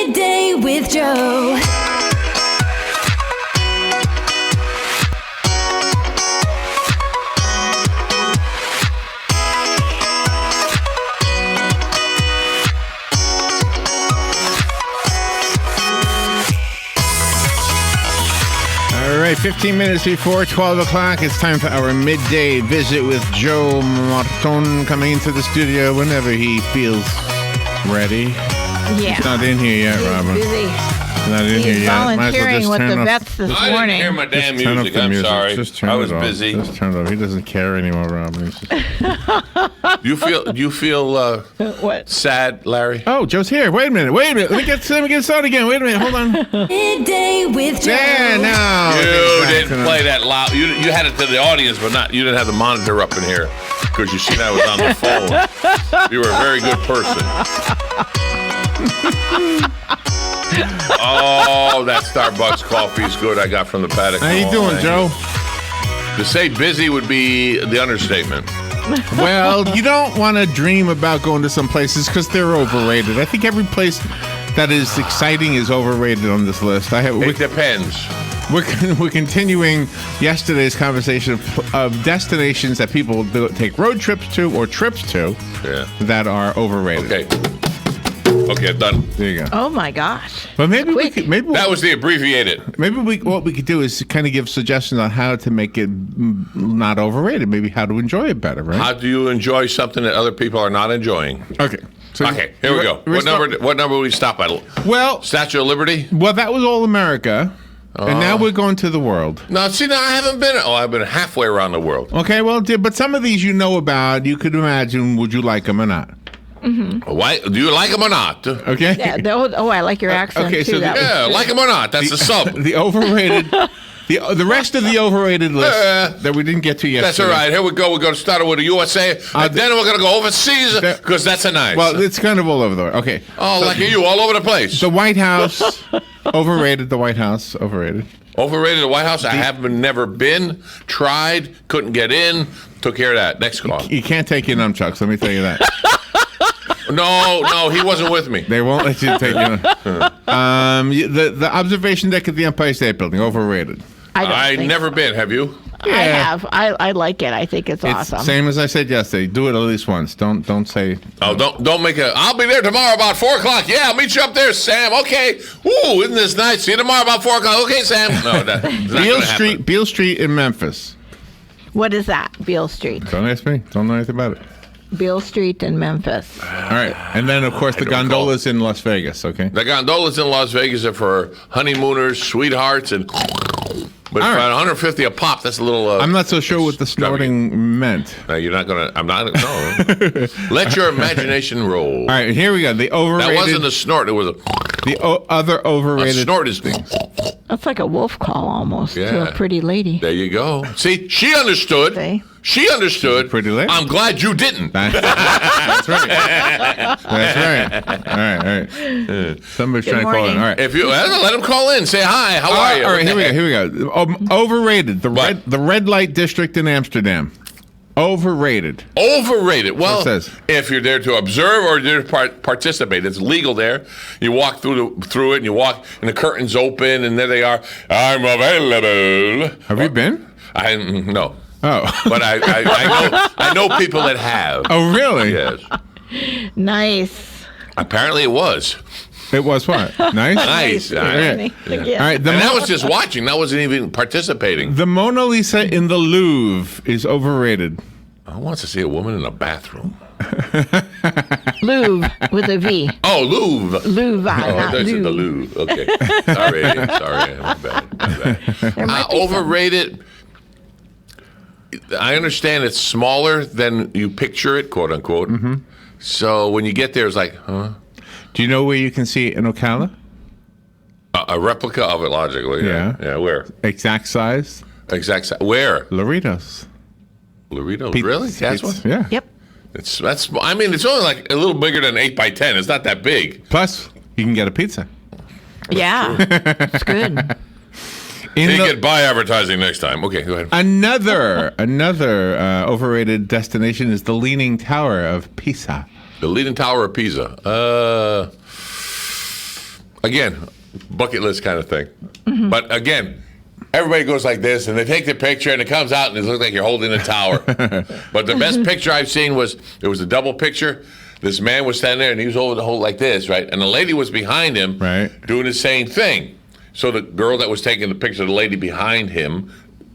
Midday with Joe. All right, 15 minutes before 12 o'clock, it's time for our midday visit with Joe Marton, coming into the studio whenever he feels ready. Yeah. He's not in here yet, Robin. Busy. He's not in here He's yet. Might as well volunteering just with turn the off- vets this I didn't morning. hear my damn Just turn music. off the I'm music. sorry. Just turn I it was off. busy. Just turn it off. He doesn't care anymore, Robin. He's just... You feel What? sad, Larry? Oh, Joe's here. Wait a minute. Let me get started again. Wait a minute. Hold on. Midday with Joe. Yeah, now. You didn't play that loud. You had it to the audience, but you didn't have the monitor up in here because you seen I was on the phone. You were a very good person. Oh, that Starbucks coffee is good. I got from the paddock. How you doing, Joe? To say busy would be the understatement. Well, you don't want to dream about going to some places because they're overrated. I think every place that is exciting is overrated on this list. It depends. We're continuing yesterday's conversation of destinations that people take road trips to or trips to that are overrated. Okay, done. There you go. Oh my gosh. But maybe Quick. That was the abbreviated. Maybe what we could do is kind of give suggestions on how to make it not overrated. Maybe how to enjoy it better, right? How do you enjoy something that other people are not enjoying? Okay. So Okay, here we go. What number will we stop at? Well, Statue of Liberty? Well, that was all America. And now we're going to the world. No, see, now I haven't been. Oh, I've been halfway around the world. Okay, well, but some of these you know about. You could imagine, would you like them or not? Mm-hmm. Why? Do you like them or not? Okay. Yeah, I like your accent okay, too. so like them or not. That's the sub. The overrated. The rest of the overrated list that we didn't get to yesterday. That's all right. Here we go. We're going to start with the USA, and then we're going to go overseas because that's a nice. Well, it's kind of all over the way. Okay. Oh, so, like you, all over the place. The White House, overrated. The White House, overrated. Overrated the White House? I have never been, tried, couldn't get in, took care of that. Next call. You can't take your nunchucks, let me tell you that. No, he wasn't with me. They won't let you take your the observation deck at the Empire State Building, overrated. I never been. Have you? Yeah. I have. I like it. I think it's awesome. Same as I said yesterday. Do it at least once. Don't say. Oh, don't make a. I'll be there tomorrow about 4:00. Yeah, I'll meet you up there, Sam. Okay. Ooh, isn't this nice? See you tomorrow about 4:00. Okay, Sam. No, that's not Beale Street in Memphis. What is that? Beale Street. Don't ask me. Don't know anything about it. Beale Street in Memphis. All right, and then of course the gondolas in Las Vegas. Okay. The gondolas in Las Vegas are for honeymooners, sweethearts, and. But for 150 a pop, that's a little. I'm not so sure what the snorting meant. No, you're not gonna. I'm not. No. Let your imagination roll. All right, here we go. The overrated. That wasn't a snort. It was the other overrated. A snort is. That's like a wolf call almost to a pretty lady. There you go. See, she understood. See? She understood. Pretty lady. I'm glad you didn't. That's right. That's right. All right. Somebody's trying to call in. All right. If you let him call in, say hi. How are you? All right. Here we go. Overrated. The red light district in Amsterdam. Overrated. Overrated. Well, it says. If you're there to observe or you're there to participate, it's legal there. You walk through it, and you walk, and the curtains open, and there they are. I'm available. Have you been? No. Oh. But I know people that have. Oh, really? Yes. Nice. Apparently it was. It was what? Nice? Nice. All right. Yeah. All right. And that was just watching. That wasn't even participating. The Mona Lisa in the Louvre is overrated. I want to see a woman in a bathroom. Louvre with a V. Oh, Louvre. Louvre, that's not the Louvre. Louvre. Okay. Sorry. My bad. Overrated. I understand it's smaller than you picture it, quote unquote. Mm-hmm. So when you get there, it's like, huh? Do you know where you can see it in Ocala? A replica of it, logically. Yeah. Where? Exact size? Exact size. Where? Loritos. Loritos. Really? That's one? Yeah. Yep. That's. I mean, it's only like a little bigger than 8 by 10. It's not that big. Plus, you can get a pizza. Yeah. It's good. You get buy advertising next time. Okay, go ahead. Another overrated destination is the Leaning Tower of Pisa. The Leaning Tower of Pisa. again, bucket list kind of thing. But again, everybody goes like this, and they take the picture, and it comes out, and it looks like you're holding a tower. But the best picture I've seen was, it was a double picture. This man was standing there, and he was holding the whole like this, right? And the lady was behind him, doing the same thing. So the girl that was taking the picture, the lady behind him,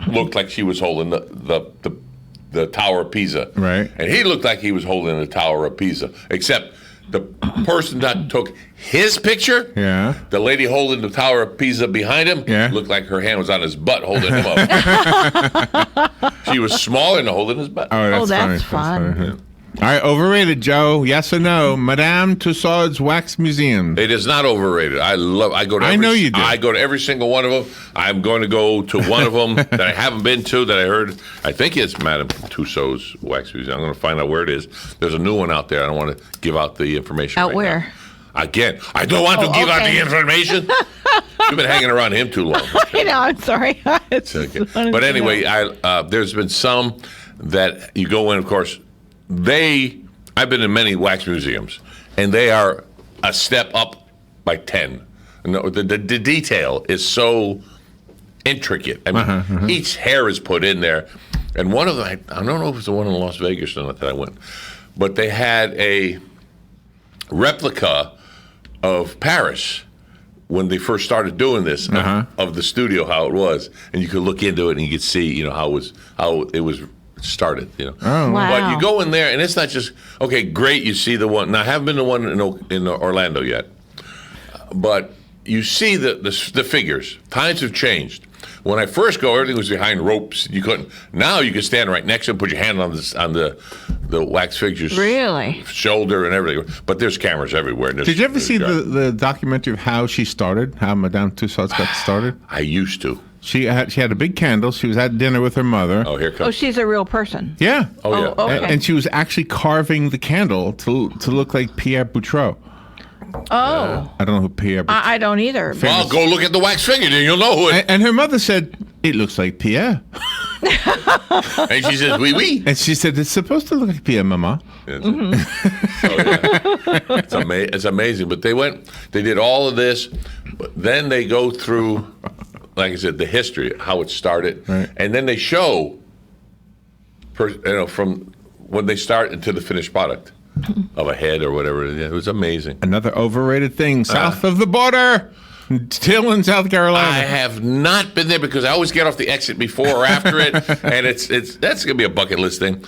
looked like she was holding the Tower of Pisa. Right. And he looked like he was holding the Tower of Pisa, except the person that took his picture, the lady holding the Tower of Pisa behind him, looked like her hand was on his butt holding him up. She was smaller and holding his butt. Oh, that's fun. That's all right, overrated, Joe. Yes or no? Madame Tussauds Wax Museum. It is not overrated. I go to. I know you do. I go to every single one of them. I'm going to go to one of them that I haven't been to, that I heard. I think it's Madame Tussauds Wax Museum. I'm going to find out where it is. There's a new one out there. I don't want to give out the information. Out right where? Now. Again, I don't want to give out the information. You've been hanging around him too long. I know. I'm sorry. It's okay. But anyway, there's been some that you go in, of course. I've been in many wax museums, and they are a step up by 10. The detail is so intricate. I mean, each hair is put in there. And one of them, I don't know if it's the one in Las Vegas or not that I went, but they had a replica of Paris when they first started doing this, of the studio, how it was. And you could look into it and you could see, how it was started, Oh, wow. But you go in there, and it's not just, okay, great, you see the one. Now, I haven't been to one in Orlando yet, but you see the figures. Times have changed. When I first go, everything was behind ropes. You couldn't. Now you can stand right next to them, put your hand on the wax figure's shoulder and everything. But there's cameras everywhere. Did you ever see the documentary of how she started, how Madame Tussauds got started? I used to. She had a big candle. She was at dinner with her mother. Oh, here comes. Oh, she's a real person. Yeah. Oh, yeah. Okay. And she was actually carving the candle to look like Pierre Boutreau. Oh. I don't know who Pierre Boutreau. I don't either. Well, go look at the wax figure, then you'll know who it is. And her mother said, "It looks like Pierre." And she says, "Oui, oui." And she said, "It's supposed to look like Pierre, Mama." It's amazing. But they did all of this, but then they go through, like I said, the history, how it started, and then they show, from when they start into the finished product of a head or whatever. It was amazing. Another overrated thing, south of the border, still in South Carolina. I have not been there because I always get off the exit before or after it, and that's gonna be a bucket list thing.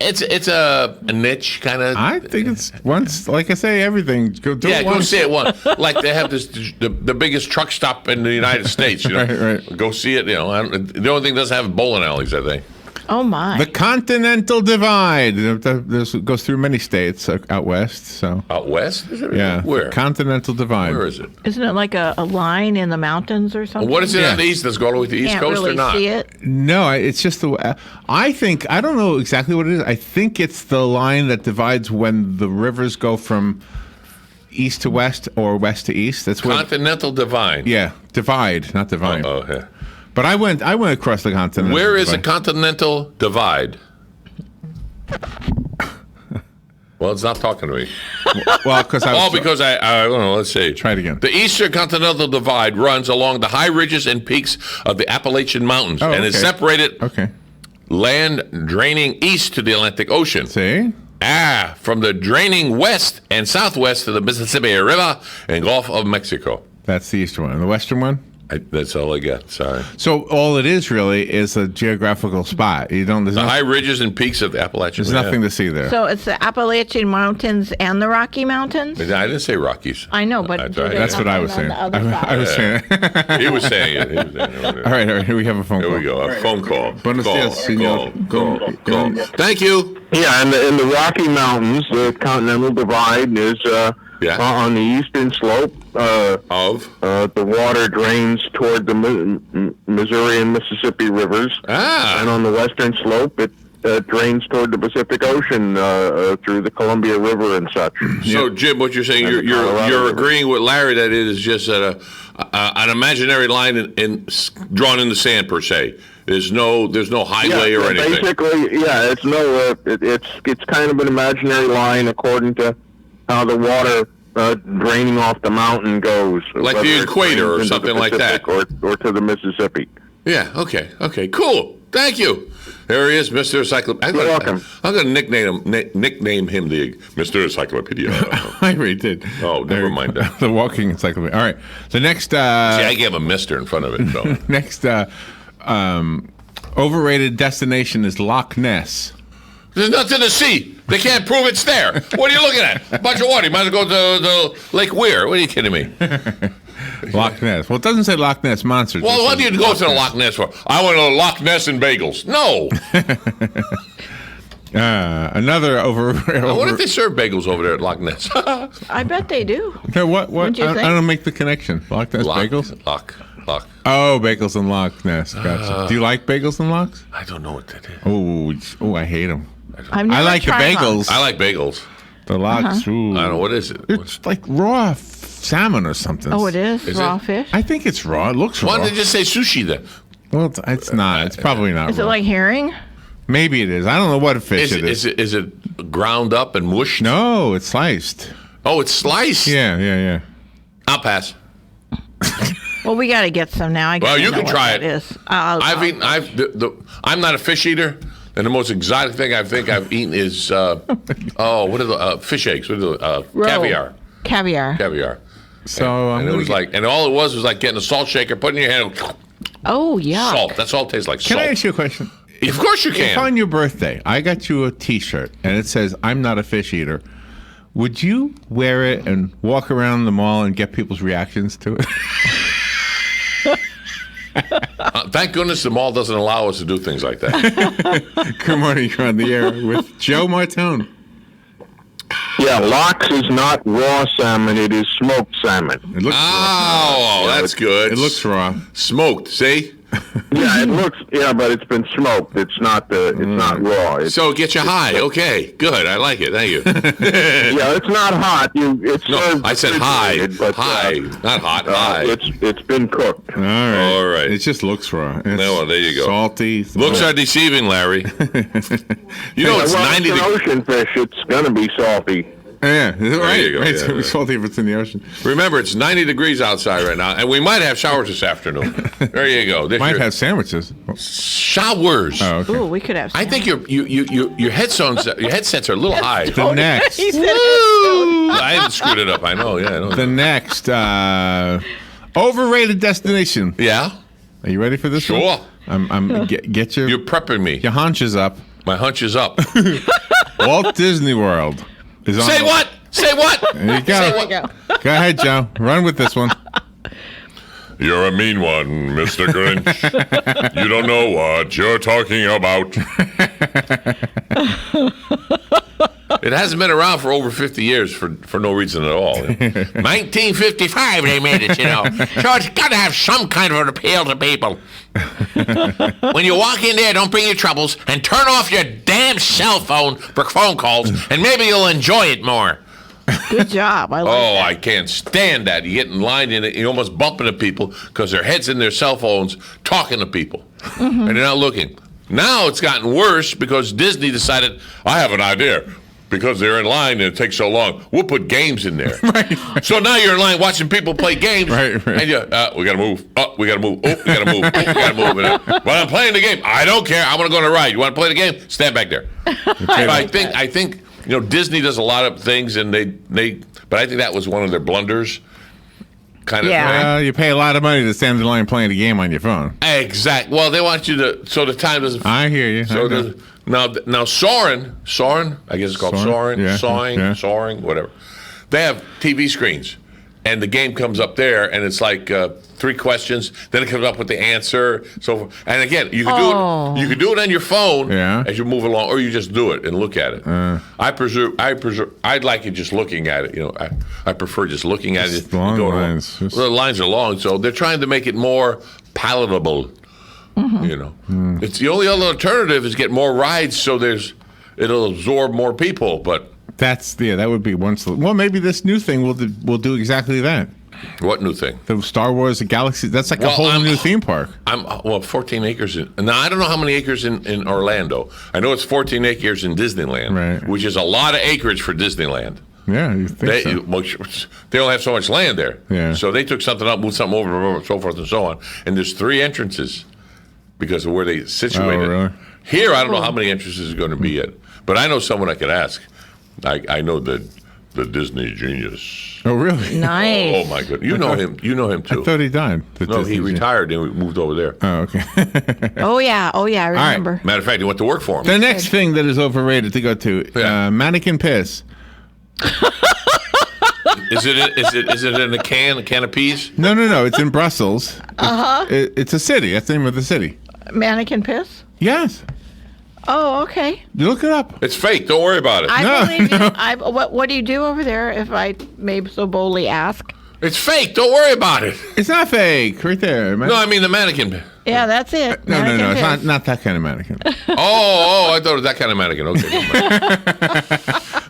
It's a niche kind of. I think it's once, like I say, everything. Go do it once. Go see it once. Like they have the biggest truck stop in the United States. Right. Go see it. The only thing that doesn't have bowling alleys, I think. Oh my! The Continental Divide. This goes through many states out west. So out west? Is it? Yeah. Where? Continental Divide. Where is it? Isn't it like a line in the mountains or something? Well, what is it on the east? Does it go all the way to the east coast really or not? See it? No, it's just the. I don't know exactly what it is. I think it's the line that divides when the rivers go from east to west or west to east. That's what. Continental Divide. Yeah, divide, not divide. Oh, yeah. But I went across the continent. Where is the Continental Divide? Well, it's not talking to me. Well, because I don't know. Let's see. Try it again. The Eastern Continental Divide runs along the high ridges and peaks of the Appalachian Mountains and is separated land draining east to the Atlantic Ocean. See? From the draining west and southwest to the Mississippi River and Gulf of Mexico. That's the eastern one. And the western one? That's all I got. Sorry. So all it is really is a geographical spot. There's high ridges and peaks of the Appalachian. There's nothing to see there. So it's the Appalachian Mountains and the Rocky Mountains? I didn't say Rockies. I know, but that's what I was saying. I was saying. He was saying it. All right. Here we have a phone call. Here we go. A phone call. Buenos dias, senor. Call. Thank you. Yeah, in the Rocky Mountains, the Continental Divide is on the eastern slope. The water drains toward the Missouri and Mississippi rivers, and on the western slope, it drains toward the Pacific Ocean through the Columbia River and such. So, Jim, what you're saying, you're agreeing with Larry that it is just an imaginary line drawn in the sand per se. There's no highway or anything. Basically, it's kind of an imaginary line according to how the water draining off the mountain goes. Like the equator or something like that. Or to the Mississippi. Yeah, okay, cool. Thank you. There he is, Mr. Encyclopedia. You're welcome. I'm going to nickname him the Mr. Encyclopedia. I already did. Oh, never mind that. The walking encyclopedia. All right. The next... See, I gave him Mr. in front of it. So. Next overrated destination is Loch Ness. There's nothing to see. They can't prove it's there. What are you looking at? A bunch of water. You might as well go to Lake Weir. What are you kidding me? Loch Ness. Well, it doesn't say Loch Ness Monster. Well, what do you go to the Loch Ness for? I want to Loch Ness and bagels. No. Another what if they serve bagels over there at Loch Ness? I bet they do. Okay, what? What'd you I think? don't make the connection. Loch Ness bagels? Loch. Oh, bagels and Loch Ness. Gotcha. Do you like bagels and lox? I don't know what that is. Oh, I hate them. I've never I like the tried bagels. lox. I like bagels. The lox. Ooh. I don't know. What is it? It's like raw salmon or something. Oh, it is? Raw it? fish? I think it's raw. It looks raw. Why don't they just say sushi then? Well, it's not. It's probably not Is raw. it like herring? Maybe it is. I don't know what fish it is. Is it ground up and mushed? No, it's sliced. Oh, it's sliced? Yeah. I'll pass. Well, we got to get some now. Well, you can try it. Is. I'm not a fish eater, and the most exotic thing I think I've eaten is what are the fish eggs? What are the caviar? Caviar. So and it was and all it was like getting a salt shaker, putting in your hand. Oh, yeah. Salt. That's all it tastes like. Can salt. I ask you a question? Of course you can. If on your birthday I got you a T-shirt and it says "I'm not a fish eater," would you wear it and walk around the mall and get people's reactions to it? Thank goodness the mall doesn't allow us to do things like that. Good morning, you're on the air with Joe Martone. Yeah, lox is not raw salmon; it is smoked salmon. It looks raw. That's good. It looks raw. Smoked. See. Yeah, it looks. Yeah, but it's been smoked. It's not not raw. So it gets you high. Okay, good. I like it. Thank you. Yeah, it's not hot. I said high. But, high, not hot. High. It's been cooked. All right. All right. It just looks raw. It's well, there you go. Salty. Looks are deceiving, Larry. You know it's 90 it's an ocean fish. It's gonna be salty. Yeah, right. you go. Right. Yeah, So it's salty if it's in the ocean. Remember, it's 90 degrees outside right now, and we might have showers this afternoon. There you go. Might have sandwiches. showers. Oh, okay. Ooh, we could have I think your headsets are a little high. The next. He said I haven't screwed it up. I know. Yeah, I know. The next overrated destination. Yeah. Are you ready for this one? Sure. Get your You're prepping me. your haunches up. My hunch is up. Walt Disney World is on. Say what? Say what? There you go. There we go. Go ahead, Joe. Run with this one. You're a mean one, Mr. Grinch. You don't know what you're talking about. It hasn't been around for over 50 years for no reason at all. 1955 they made it, you know. So it's got to have some kind of an appeal to people. When you walk in there, don't bring your troubles and turn off your damn cell phone for phone calls, and maybe you'll enjoy it more. Good job. I like that. I can't stand that. You get in line and you're almost bumping into people because their heads in their cell phones talking to people. And they're not looking. Now it's gotten worse because Disney decided, I have an idea. Because they're in line and it takes so long, we'll put games in there. Right. So now you're in line watching people play games. Right. And you, we got to move. Oh, we got to move. Oh, we got to move. Oh, we got to move. But I'm playing the game. I don't care. I want to go on a ride. You want to play the game? Stand back there. I think Disney does a lot of things, and but I think that was one of their blunders. Kind of thing. You pay a lot of money to stand in line playing a game on your phone. Exactly. Well, they want you to, so the time doesn't. I hear you. So now Soarin', I guess it's called Soarin', Yeah. Soaring, whatever. They have TV screens, and the game comes up there, and it's like 3 questions. Then it comes up with the answer. So, and again, you can do it. You can do it on your phone as you move along, or you just do it and look at it. I'd like you just looking at it. I prefer just looking at it. Long lines. Well, the lines are long, so they're trying to make it more palatable. It's the only other alternative is get more rides, so it'll absorb more people. But that would be one. Well, maybe this new thing will do exactly that. What new thing? The Star Wars Galaxy. That's like a whole new theme park. 14 acres. Now I don't know how many acres in Orlando. I know it's 14 acres in Disneyland, Right. which is a lot of acreage for Disneyland. Yeah, you think they don't have so much land there. Yeah. So they took something up, moved something over, so forth and so on. And there's 3 entrances because of where they situated. Oh, really? Here, I don't know how many entrances is going to be yet, but I know someone I could ask. I know the Disney genius. Oh, really? Nice. Oh my goodness, you know him. You know him too. I thought he died. No, he retired and we moved over there. Oh, okay. Oh yeah, I remember. Matter of fact, he went to work for him. The next thing that is overrated to go to, mannequin piss. Is it in a can of peas? No. It's in Brussels. It's a city. That's the name of the city. Mannequin piss? Yes. Oh, okay. You look it up. It's fake. Don't worry about it. I believe you. What do you do over there, if I may so boldly ask? It's fake. Don't worry about it. It's not fake. Right there. No, I mean the mannequin. Yeah, that's it. No. It's not that kind of mannequin. I thought it was that kind of mannequin. Okay.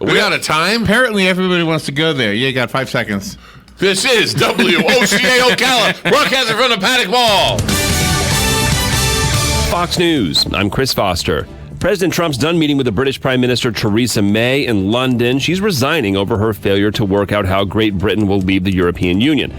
Are we out of time? Apparently, everybody wants to go there. You got 5 seconds. This is WOCA Ocala, broadcasting from the Paddock Mall. Fox News. I'm Chris Foster. President Trump's done meeting with the British Prime Minister Theresa May in London. She's resigning over her failure to work out how Great Britain will leave the European Union.